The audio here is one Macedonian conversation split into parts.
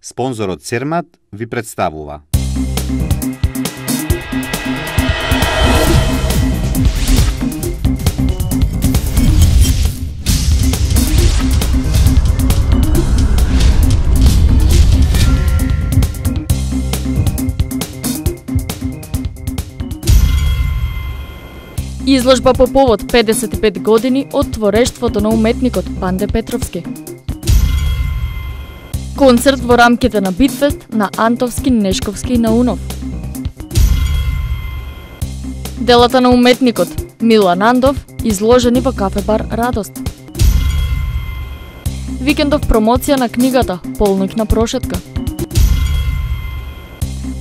Спонзорот Цермат ви представува. Изложба по повод 55 години од творештвото на уметникот Панде Петровски. Концерт во рамките на Битфест на Антовски, Нешковски и Наунов. Делата на уметникот Милан Андов изложени во кафе-бар Радост. Викендов промоција на книгата Полноќна прошетка.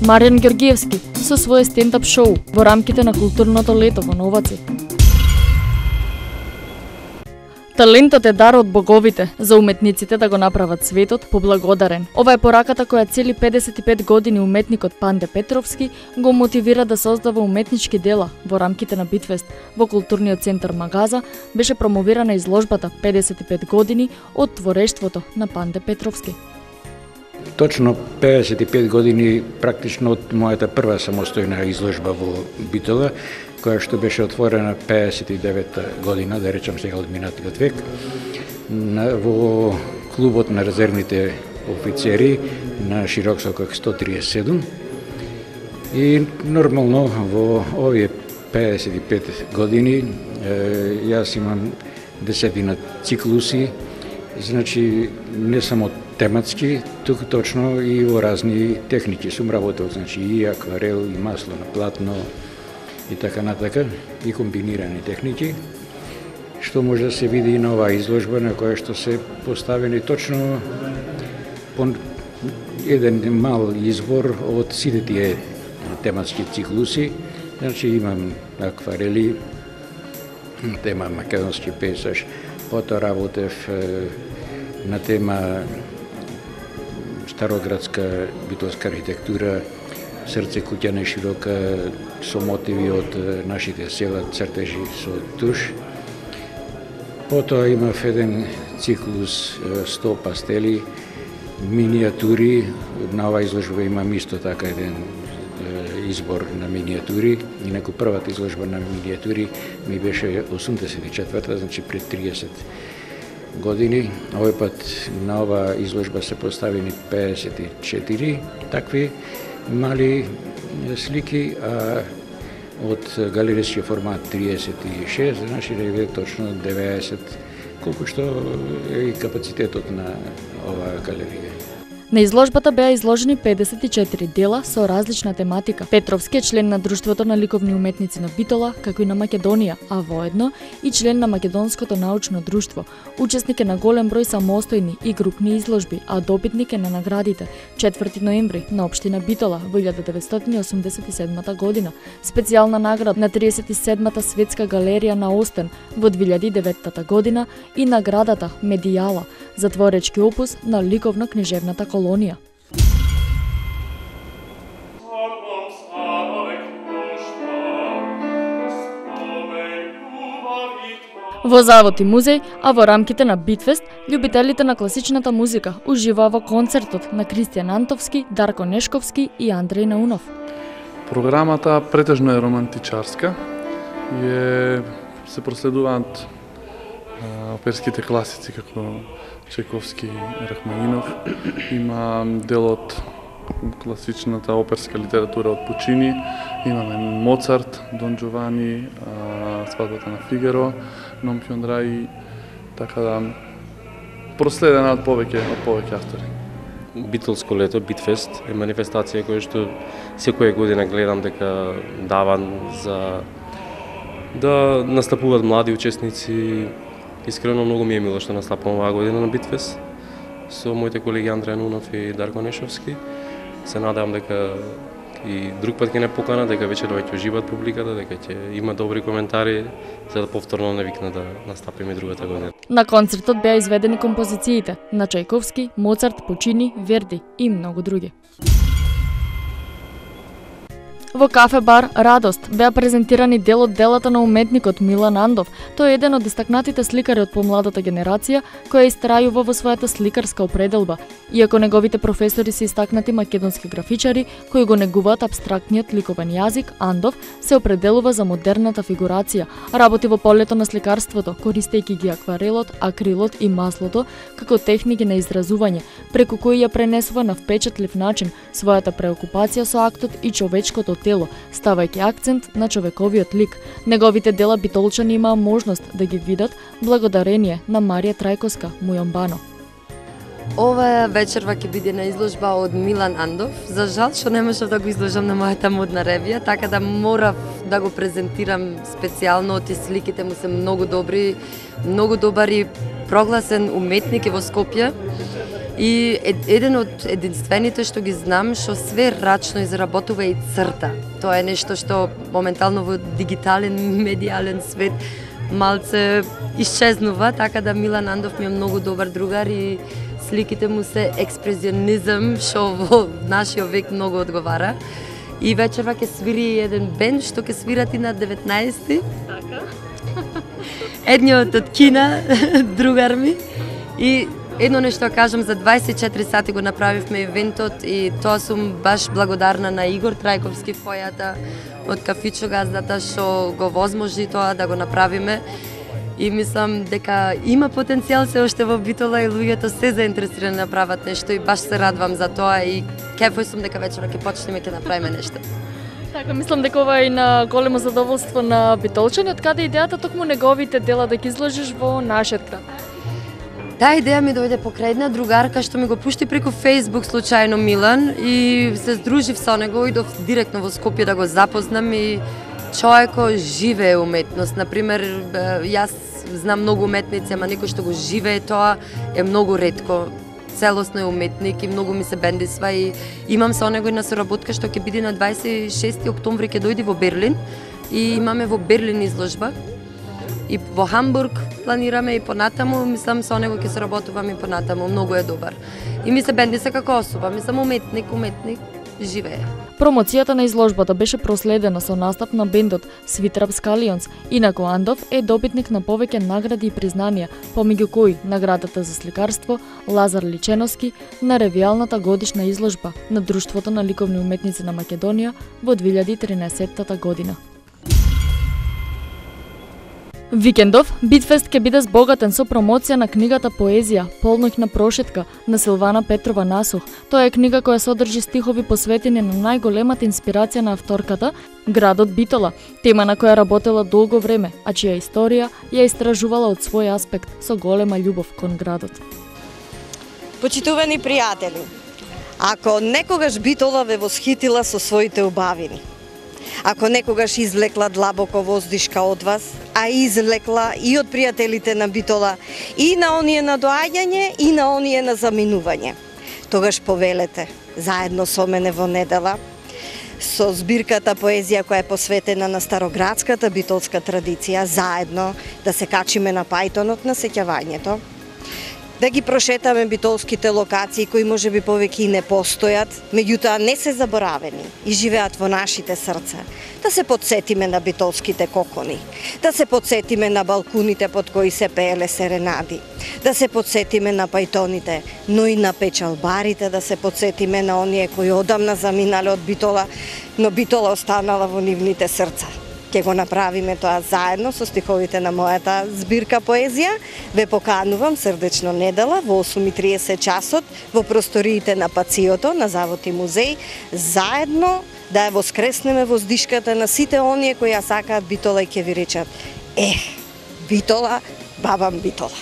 Маријан Ѓоргиевски со своје стендап шоу во рамките на културното лето во Новаци. Талентот е дар од боговите за уметниците да го направат светот поблагодарен. Ова е пораката која цели 55 години уметникот Панде Петровски го мотивира да создава уметнички дела во рамките на Битфест. Во културниот центар Магаза беше промовирана изложбата 55 години од творештвото на Панде Петровски. Точно 55 години практично од мојата прва самостојна изложба во Битола, која што беше отворена 59 година, да речам сега од минатиот век, во клубот на резервните офицери на Широк сокак 137. И нормално во овие 55 години јас имам десетина циклуси, значи не само тематски, туку точно и во разни техники сум работел, значи и акварел, и масло на платно, и така натака, и комбинирани техники, што може да се види и на оваа изложба на која што се поставени точно по еден мал избор од сите тие тематски циклуси. Значи имам акварели, тема македонски пейзаж, потоа работев на тема староградска битолска архитектура, срце куќа неширока со мотиви од нашите села, цртежи со туш. Потоа имав еден циклус 100 пастели, миниатури. На оваа изложба имам исто така еден избор на миниатури. Инаку првата изложба на миниатури ми беше 84-та, значи пред 30 години. Овој пат на оваа изложба се поставени 54 такви мали слики, а од галеријски формат 36, значи да е точно 90, колку што е и капацитетот на оваа галерија. На изложбата беа изложени 54 дела со различна тематика. Петровски е член на Друштвото на ликовни уметници на Битола, како и на Македонија, а воедно и член на Македонското научно друштво. Учесник е на голем број самостојни и групни изложби, а добитник е на наградите 4 ноември на општина Битола во 1987 година, специјална награда на 37-та светска галерија на Остен во 2009 година и наградата Медијала за творечки опус на ликовно-книжевната колонија. Во завод и музеј, а во рамките на Битфест, љубителите на класичната музика уживаа во концертот на Кристијан Антовски, Дарко Нешковски и Андреј Наунов. Програмата претежно е романтичарска и се проследуваат оперските класици како Чайковски, Рахманинов. Има дел од класичната оперска литература од Пучини. Имаме Моцарт, Дон Джовани, Свадбата на Фигаро, Ном Фиондрај, така да проследена од повеќе автори. Битолско лето, Битфест, е манифестација која што секоја година гледам дека даван за да настапуваат млади учесници. Искрено многу ми е мило што настапам оваа година на Битфест со моите колеги Андреј Наунов и Дарко Нешовски. Се надевам дека и друг пат ќе не покана, дека вечерва ќе уживаат публиката, дека ќе има добри коментари, за да повторно не викна да настапиме другата година. На концертот беа изведени композициите на Чайковски, Моцарт, Пучини, Верди и многу други. Во кафе бар Радост беа презентирани дел од делата на уметникот Милан Андов. Тој е еден од истакнатите сликари од помладата генерација која истрајува во својата сликарска определба. Иако неговите професори се истакнати македонски графичари кои го негуваат апстрактниот ликовен јазик, Андов се определува за модерната фигурација. Работи во полето на сликарството, користејќи ги акварелот, акрилот и маслото како техники на изразување, преку кои ја пренесува на впечатлив начин својата преокупација со актот и човечкото тело, ставајќи акцент на човековиот лик. Неговите дела битолчани имаа можност да ги видат благодарение на Марија Трајковска Мујомбано. Ова вечерва ќе биде на изложба од Милан Андов. За жал што не можев да го изложам на мојата модна ревија, така да морав да го презентирам специјално. Ти сликите му се многу добри, многу добар и прогласен уметник е во Скопје. И еден од единствените што ги знам што све рачно изработува и црта. Тоа е нешто што моментално во дигитален медијален свет малце исчезнува, така да Милан Андов ми е многу добар другар и сликите му се експресионизам што во нашиот век многу одговара. И вечерва ќе свири еден бенд што ќе свирати на 19-ти. Така. Едниот од Кина, другар ми. И едно нешто кажам, за 24 сати го направивме ивентот и тоа сум баш благодарна на Игор Трајковски Фојата од Кафичо Газдата што го возможи тоа да го направиме. И мислам дека има потенцијал се уште во Битола и луѓето се заинтересирани да направат нешто и баш се радвам за тоа и кефој сум дека вечера ќе почнеме ќе направиме нешто. Така, мислам дека ова е и на големо задоволство на битолчани, од каде идејата токму неговите дела да ги изложиш во нашиот град? Таа идеја ми дојде покрај една другарка што ми го пушти преку Facebook случајно Милан и се здружив со него, идов директно во Скопје да го запознам и човекот живее уметност. Например, јас знам многу уметници, ама некој што го живее тоа е многу ретко. Целосно е уметник и многу ми се бендисва и имам со него една соработка што ќе биде на 26 октомври ќе дојде во Берлин и имаме во Берлин изложба. И во Хамбург планираме и понатаму, мислам со него ќе соработувам и понатаму, многу е добар. И ми се бендиса како особа, мислам уметник живее. Промоцијата на изложбата беше проследена со настап на бендот Свитрап Скалионс. Инаку Андов е добитник на повеќе награди и признанија, помеѓу кои наградата за сликарство Лазар Личеновски на ревијалната годишна изложба на Друштвото на ликовни уметници на Македонија во 2013 година. Викендов Битфест ќе биде збогатен со промоција на книгата Поезија, полноќна прошетка на Силвана Петрова Насух. Тоа е книга која содржи стихови посветени на најголемата инспирација на авторката, градот Битола, тема на која работела долго време, а чија историја ја истражувала од свој аспект со голема љубов кон градот. Почитувани пријатели, ако некогаш Битола ве восхитила со своите убавини, ако некогаш извлекла длабоко воздишка од вас, а извлекла и од пријателите на Битола, и на оние на доаѓање, и на оние на заминување, тогаш повелете, заедно со мене во недела, со збирката Поезија која е посветена на староградската битолска традиција, заедно да се качиме на пајтонот на сеќавањето, да ги прошетаме битолските локации кои можеби повеќе и не постојат, меѓутоа не се заборавени и живеат во нашите срца. Да се подсетиме на битолските кокони, да се подсетиме на балкуните под кои се пееле серенади, да се подсетиме на пајтоните, но и на печалбарите, да се подсетиме на оние кои одамна заминале од Битола, но Битола останала во нивните срца. Ќе го направиме тоа заедно со стиховите на мојата збирка Поезија. Ве поканувам срдечно недела во 8:30 часот во просториите на Пациото на Завод и музеј, заедно да ја воскреснеме воздишката на сите оние кои ја сакаат Битола и ќе ви речат: Битола, бабам Битола.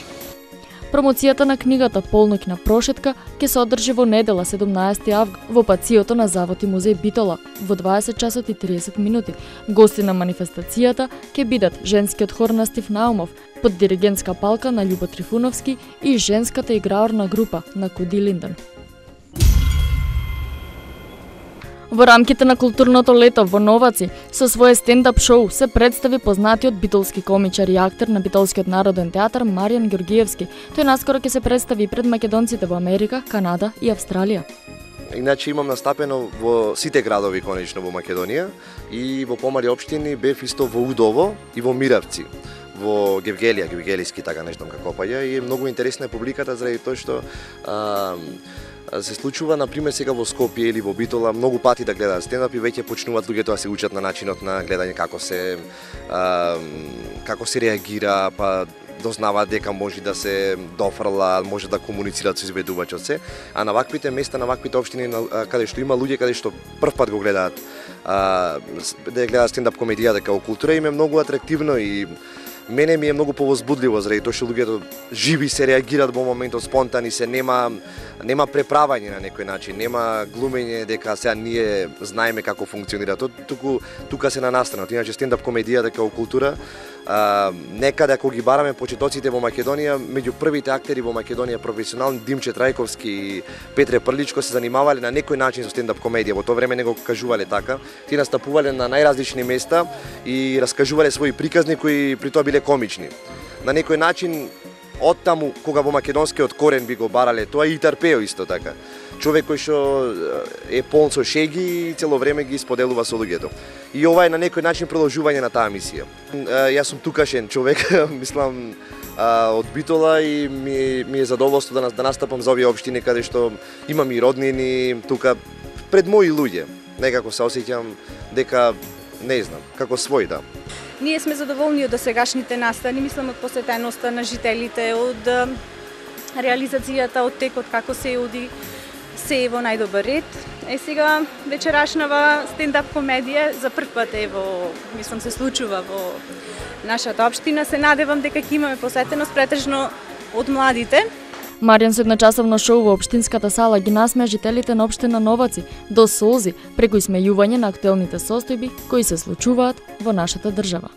Промоцијата на книгата Полноќна прошетка ќе се одржи во недела 17 август во Пациото на Завод и музеј Битола во 20 часот и 30 минути. Гости на манифестацијата ќе бидат женскиот хор на Стив Наумов под диригентска палка на Љубо Трифуновски и женската играорна група на Куди Линден. Во рамките на културното лето во Новаци, со своје стендап шоу се представи познатиот битолски комичар и актер на Битолскиот народен театар Маријан Ѓоргиевски. Тој наскоро ќе се представи пред македонците во Америка, Канада и Австралија. Иначе имам настапено во сите градови конечно во Македонија и во помали општини бев исто во Удово и во Миравци. Во Гевгелија, Гевгелиски, така нешто како паѓа, и многу интересна е публиката заради тоа што се случува на пример сега во Скопје или во Битола многу пати да гледаат стендап и веќе почнуваат луѓето да се учат на начинот на гледање, како се реагира, па дознаваат дека може да се дофрла, може да комуницираат со изведувачот се, а на ваквите места, на ваквите општини каде што има луѓе каде што првпат го гледаат да гледаат стендап комедијата како култура, им е многу атрактивно и мене ми е многу повозбудливо заради тоа што луѓето живи се реагираат во моментот, спонтани се, нема преправање на некој начин, нема глумење дека сега ние знаеме како функционира. Тука се на настранот. Иначе стендап комедијата како култура, некаде ако ги бараме почетоците во Македонија, меѓу првите актери во Македонија професионални Димче Трајковски и Петре Прличко се занимавале на некој начин со стендап комедија. Во тоа време не го кажувале така. Ти настапувале на најразлични места и раскажувале своји приказни кои при тоа биле комични. На некој начин од таму кога во македонскиот корен би го барале тоа и трпео исто така. Човек кој што е полн со шеги и цело време ги споделува со луѓето. И ова е на некој начин продолжување на таа мисија. Јас сум тукашен човек, мислам од Битола и ми е задоволство да настапам за овие општини каде што имам и роднини тука пред мои луѓе. Некако се осеќам дека не знам, како свој да. Ние сме задоволни од досегашните настани, мислам од посетеноста на жителите, од реализацијата, од текот како се оди, се е во најдобар ред. Сега вечерашнава стендап комедија за прв пат мислам се случува во нашата општина. Се надевам дека ќе имаме посетеност претежно од младите. Маријан со едночасовно шоу во општинската сала ги насмеа жителите на општина Новаци до солзи преку исмејување на актуелните состојби кои се случуваат во нашата држава.